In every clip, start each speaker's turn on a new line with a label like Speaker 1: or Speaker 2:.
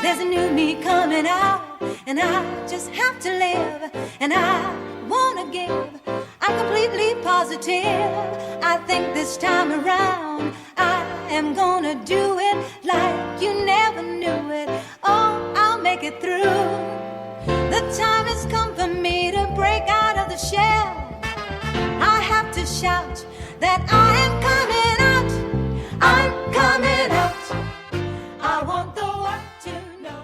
Speaker 1: There's a new me coming out, and I just have to live, and I wanna give. I'm completely positive. I think this time around I am gonna do it like you never knew it. Oh, I'll make it through. The time has come for me to break out of the shell. I have to shout that I am coming out. I'm coming out. I want the world to know.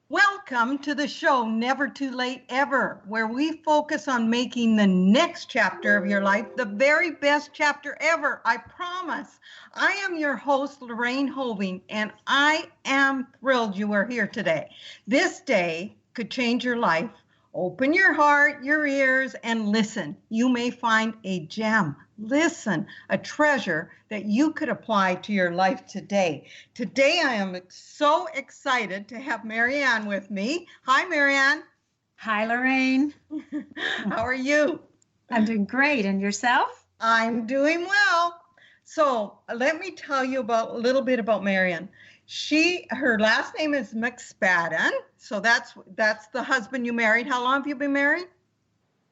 Speaker 2: Welcome to the show, Never Too Late Ever, where we focus on making the next chapter of your life the very best chapter ever. I promise. I am your host, Lorraine Hoving, and I am thrilled you are here today. This day could change your life. Open your heart, your ears, and listen. You may find a gem. Listen, a treasure that you could apply to your life today. Today, I am so excited to have Marianne with me. Hi, Marianne.
Speaker 3: Hi, Lorraine.
Speaker 2: How are you?
Speaker 3: I'm doing great. And yourself?
Speaker 2: I'm doing well. So let me tell you a little bit about Marianne. Her last name is McSpadden. So that's the husband you married. How long have you been married?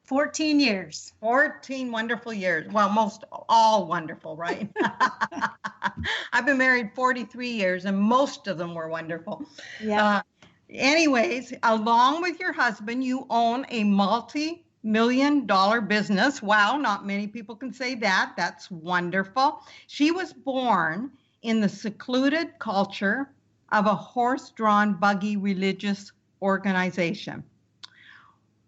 Speaker 3: 14 years.
Speaker 2: 14 wonderful years. Well, all wonderful, right? I've been married 43 years and most of them were wonderful.
Speaker 3: Yeah.
Speaker 2: Anyways, along with your husband, you own a multi-million-dollar business. Wow, not many people can say that. That's wonderful. She was born in the secluded culture of a horse-drawn buggy religious organization.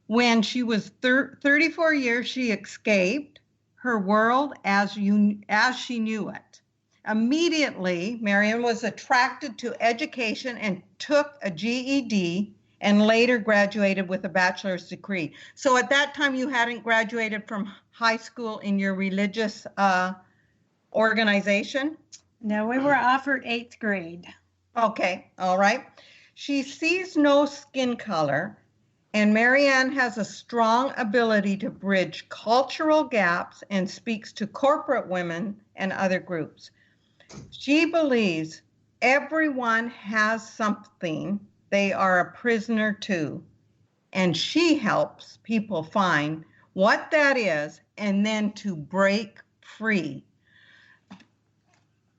Speaker 2: When she was 34 years, she escaped her world as she knew it. Immediately, Marian was attracted to education and took a GED and later graduated with a bachelor's degree. So at that time, you hadn't graduated from high school in your religious organization?
Speaker 3: No, we were offered 8th grade.
Speaker 2: Okay, all right. She sees no skin color, and Marianne has a strong ability to bridge cultural gaps and speaks to corporate women and other groups. She believes everyone has something they are a prisoner to, and she helps people find what that is and then to break free.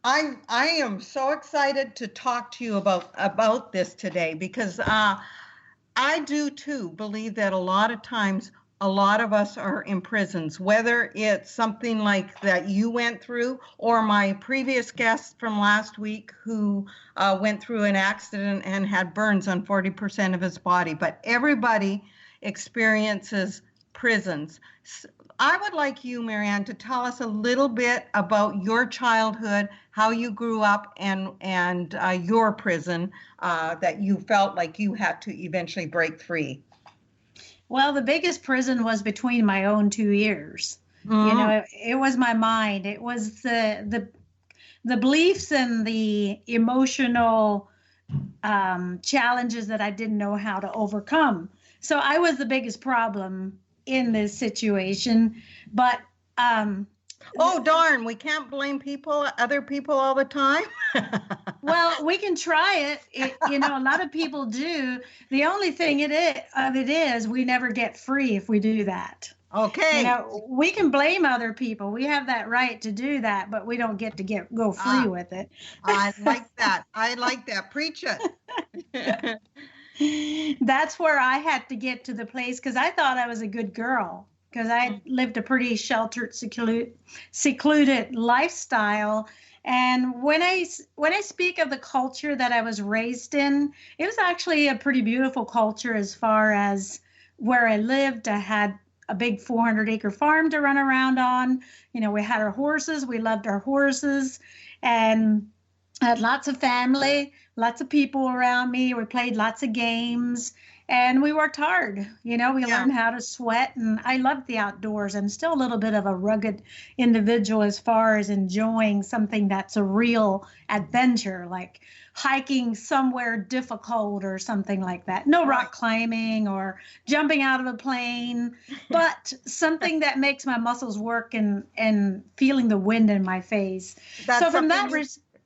Speaker 2: I am so excited to talk to you about this today because I do too believe that a lot of times a lot of us are in prisons, whether it's something like that you went through or my previous guest from last week who went through an accident and had burns on 40% of his body. But everybody experiences prisons. I would like you, Marianne, to tell us a little bit about your childhood, how you grew up, and your prison that you felt like you had to eventually break free.
Speaker 3: Well, the biggest prison was between my own 2 ears.
Speaker 2: Mm-hmm.
Speaker 3: You know, it was my mind. It was the beliefs and the emotional challenges that I didn't know how to overcome. So I was the biggest problem in this situation, but
Speaker 2: oh darn, we can't blame other people all the time.
Speaker 3: well, we can try it. You know, a lot of people do. The only thing it is we never get free if we do that.
Speaker 2: Okay.
Speaker 3: You know, we can blame other people. We have that right to do that, but we don't get to go free with it.
Speaker 2: I like that. I like that. Preach it.
Speaker 3: That's where I had to get to the place because I thought I was a good girl because I lived a pretty sheltered, secluded lifestyle. And when I speak of the culture that I was raised in, it was actually a pretty beautiful culture as far as where I lived. I had a big 400-acre farm to run around on. You know, we had our horses. We loved our horses. And I had lots of family, lots of people around me. We played lots of games and we worked hard. You know, we learned how to sweat, and I loved the outdoors. I'm still a little bit of a rugged individual as far as enjoying something that's a real adventure, like hiking somewhere difficult or something like that. No rock climbing or jumping out of a plane, but something that makes my muscles work and feeling the wind in my face.
Speaker 2: That's
Speaker 3: so from that,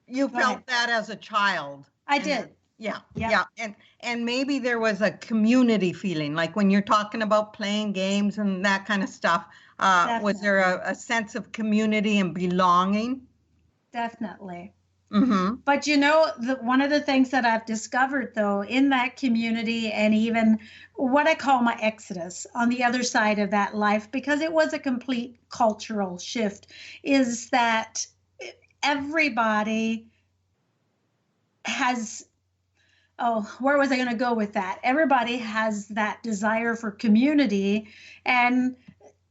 Speaker 2: you felt that as a child.
Speaker 3: I did.
Speaker 2: Yeah,
Speaker 3: Yep.
Speaker 2: yeah. And maybe there was a community feeling, like when you're talking about playing games and that kind of stuff. Was there a sense of community and belonging?
Speaker 3: Definitely.
Speaker 2: Mm-hmm.
Speaker 3: But one of the things that I've discovered though in that community, and even what I call my exodus on the other side of that life, because it was a complete cultural shift, is that everybody has, oh, where was I going to go with that? Everybody has that desire for community. And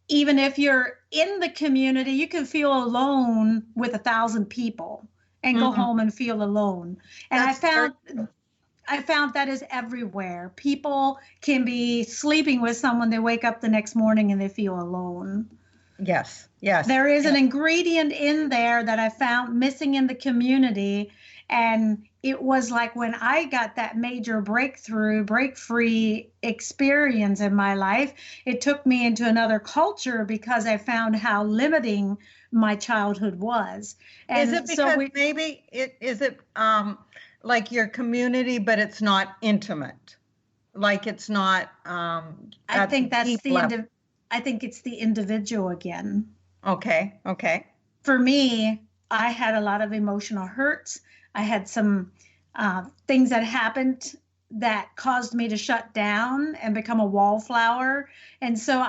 Speaker 3: even if you're in the community, you can feel alone with 1,000 people and go home and feel alone. And I found that is everywhere. People can be sleeping with someone, they wake up the next morning and they feel alone.
Speaker 2: Yes, yes.
Speaker 3: There is an ingredient in there that I found missing in the community. And it was like when I got that major breakthrough, break free experience in my life, it took me into another culture because I found how limiting my childhood was. And
Speaker 2: is it because maybe is it like your community, but it's not intimate? Like it's not
Speaker 3: I think that's I think it's the individual again.
Speaker 2: Okay.
Speaker 3: For me, I had a lot of emotional hurts. I had some things that happened that caused me to shut down and become a wallflower. And so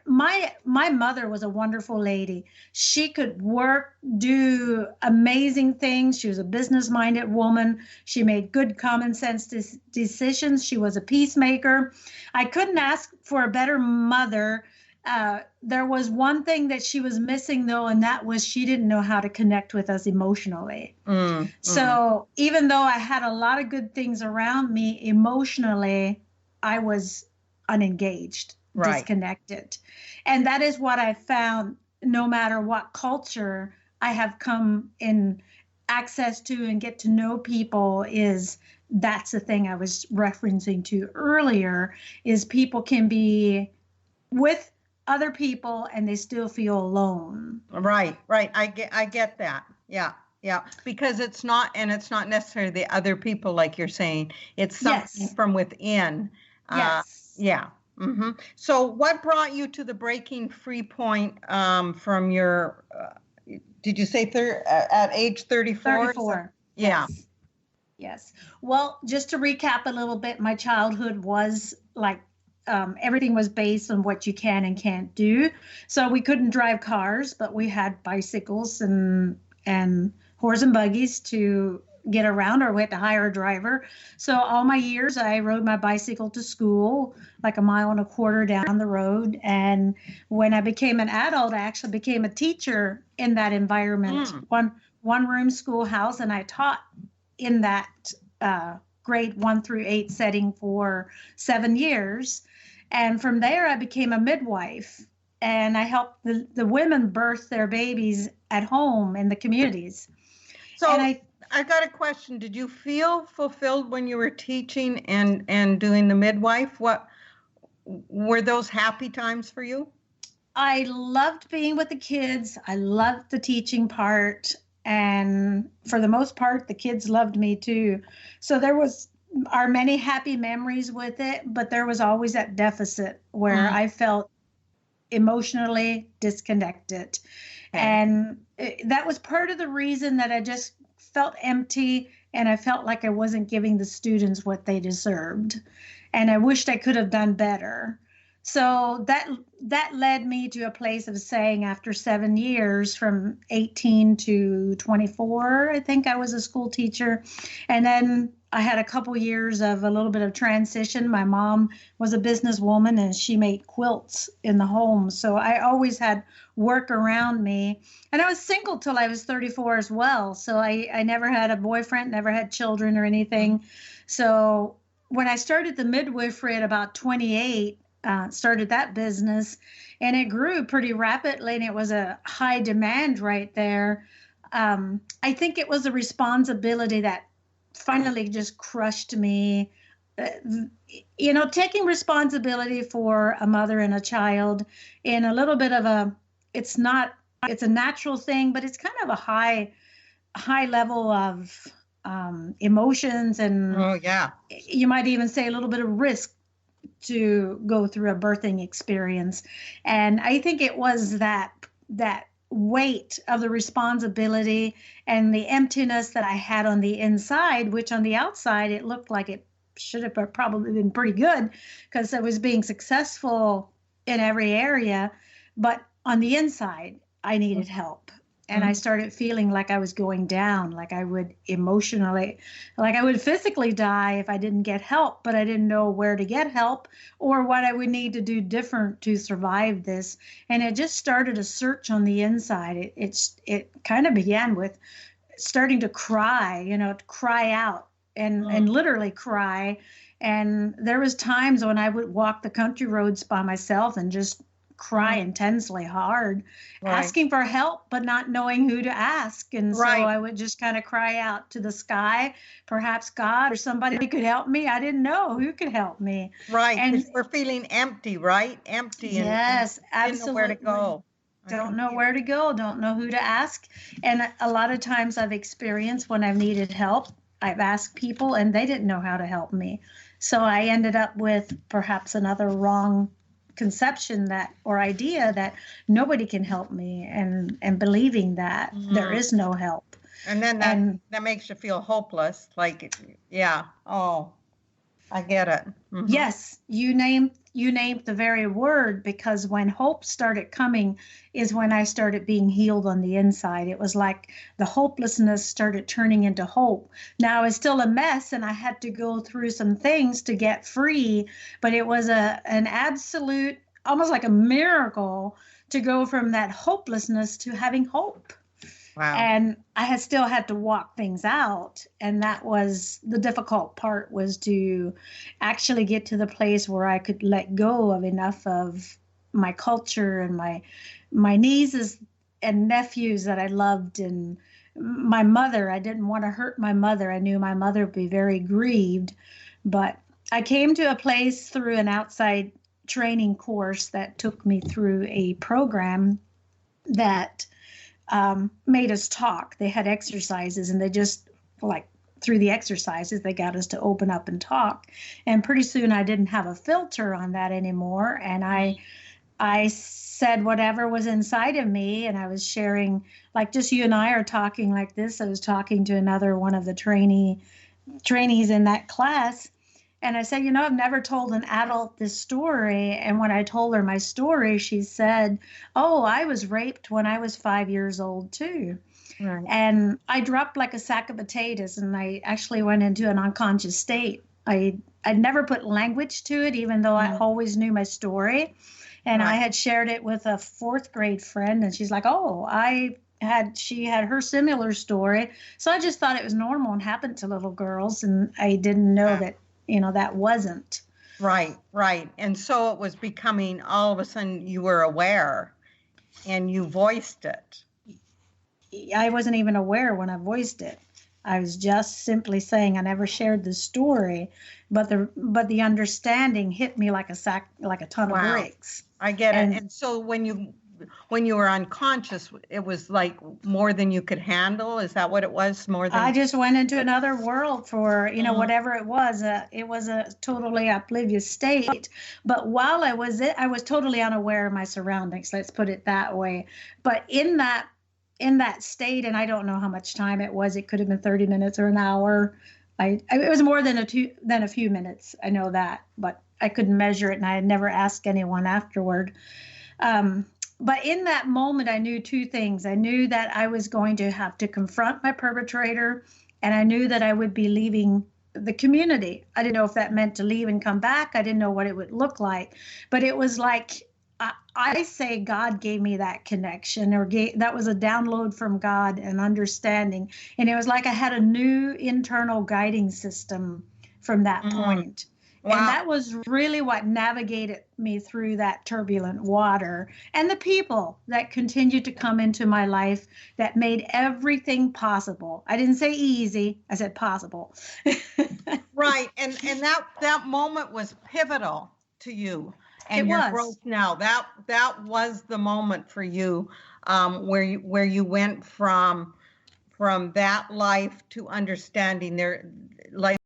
Speaker 3: my mother was a wonderful lady. She could work, do amazing things. She was a business-minded woman. She made good common sense decisions. She was a peacemaker. I couldn't ask for a better mother. There was one thing that she was missing though, and that was she didn't know how to connect with us emotionally. So even though I had a lot of good things around me, emotionally, I was unengaged, disconnected. And that is what I found, no matter what culture I have come in access to and get to know people, that's the thing I was referencing to earlier, is people can be with other people and they still feel alone.
Speaker 2: Right. I get that. Yeah. Because it's not necessarily the other people, like you're saying. It's something from within.
Speaker 3: Yes.
Speaker 2: Yeah. Mm-hmm. So what brought you to the breaking free point from your, did you say at age 34?
Speaker 3: 34.
Speaker 2: Yeah.
Speaker 3: Yes. Well, just to recap a little bit, my childhood was like, everything was based on what you can and can't do. So we couldn't drive cars, but we had bicycles and horse and buggies to get around, or we had to hire a driver. So all my years, I rode my bicycle to school, like 1.25 miles down the road. And when I became an adult, I actually became a teacher in that environment, one room schoolhouse, and I taught in that grade 1 through 8 setting for 7 years. And from there, I became a midwife, and I helped the women birth their babies at home in the communities.
Speaker 2: So I got a question. Did you feel fulfilled when you were teaching and doing the midwife? What were those happy times for you?
Speaker 3: I loved being with the kids. I loved the teaching part. And for the most part, the kids loved me too. So there are many happy memories with it, but there was always that deficit where I felt emotionally disconnected. And that was part of the reason that I just felt empty, and I felt like I wasn't giving the students what they deserved. And I wished I could have done better. So that led me to a place of saying, after 7 years, from 18 to 24, I think I was a school teacher. And then I had a couple years of a little bit of transition. My mom was a businesswoman and she made quilts in the home. So I always had work around me. And I was single till I was 34 as well. So I never had a boyfriend, never had children or anything. So when I started the midwifery at about 28, started that business, and it grew pretty rapidly, and it was a high demand right there. I think it was a responsibility that finally just crushed me. Taking responsibility for a mother and a child in a little bit of it's a natural thing, but it's kind of a high level of emotions, and
Speaker 2: Oh, yeah.
Speaker 3: you might even say a little bit of risk to go through a birthing experience. And I think it was that weight of the responsibility and the emptiness that I had on the inside, which on the outside it looked like it should have probably been pretty good because I was being successful in every area, but on the inside I needed help. And I started feeling like I was going down, like I would emotionally, like I would physically die if I didn't get help, but I didn't know where to get help or what I would need to do different to survive this. And it just started a search on the inside. It kind of began with starting to cry, to cry out and literally cry. And there was times when I would walk the country roads by myself and just cry intensely hard, asking for help, but not knowing who to ask. And so I would just kind of cry out to the sky, perhaps God or somebody could help me. I didn't know who could help me.
Speaker 2: Right.
Speaker 3: And
Speaker 2: we're feeling empty, right? Empty.
Speaker 3: Yes,
Speaker 2: and
Speaker 3: absolutely.
Speaker 2: didn't know where to go.
Speaker 3: Don't know where to go, don't know who to ask. And a lot of times I've experienced when I've needed help, I've asked people and they didn't know how to help me. So I ended up with perhaps another wrong conception or idea that nobody can help me, and believing that there is no help.
Speaker 2: And then that makes you feel hopeless. Like, yeah. Oh, I get it. Mm-hmm.
Speaker 3: Yes, you named the very word, because when hope started coming is when I started being healed on the inside. It was like the hopelessness started turning into hope. Now I was still a mess and I had to go through some things to get free, but it was an absolute, almost like a miracle to go from that hopelessness to having hope.
Speaker 2: Wow.
Speaker 3: And I still had to walk things out. And that was the difficult part, was to actually get to the place where I could let go of enough of my culture and my nieces and nephews that I loved, and my mother. I didn't want to hurt my mother. I knew my mother would be very grieved. But I came to a place through an outside training course that took me through a program that made us talk. They had exercises, and they just, like, through the exercises, they got us to open up and talk. And pretty soon I didn't have a filter on that anymore. And I said whatever was inside of me, and I was sharing, like just you and I are talking like this. I was talking to another one of the trainees in that class. And I said, I've never told an adult this story. And when I told her my story, she said, oh, I was raped when I was 5 years old too. Right. And I dropped like a sack of potatoes, and I actually went into an unconscious state. I'd never put language to it, even though I always knew my story. And I had shared it with a fourth grade friend, and she's like, oh, she had her similar story. So I just thought it was normal and happened to little girls. And I didn't know that, that wasn't.
Speaker 2: Right. And so it was becoming, all of a sudden you were aware and you voiced it.
Speaker 3: I wasn't even aware when I voiced it. I was just simply saying I never shared the story, but the understanding hit me like a ton of bricks.
Speaker 2: I get it. And so when you were unconscious, it was like more than you could handle. Is that what it was? More than I
Speaker 3: just went into another world for whatever it was. It was a totally oblivious state. But while I was totally unaware of my surroundings. Let's put it that way. But in that state, and I don't know how much time it was. It could have been 30 minutes or an hour. It was more than a few minutes. I know that, but I couldn't measure it, and I had never asked anyone afterward. But in that moment, I knew two things. I knew that I was going to have to confront my perpetrator, and I knew that I would be leaving the community. I didn't know if that meant to leave and come back. I didn't know what it would look like, but it was like, I say God gave me that connection, that was a download from God and understanding. And it was like I had a new internal guiding system from that point. Wow. And that was really what navigated me through that turbulent water, and the people that continued to come into my life that made everything possible. I didn't say easy, I said possible.
Speaker 2: Right. And that moment was pivotal to you. And your growth now, that was the moment for you, where you went from from that life to understanding their life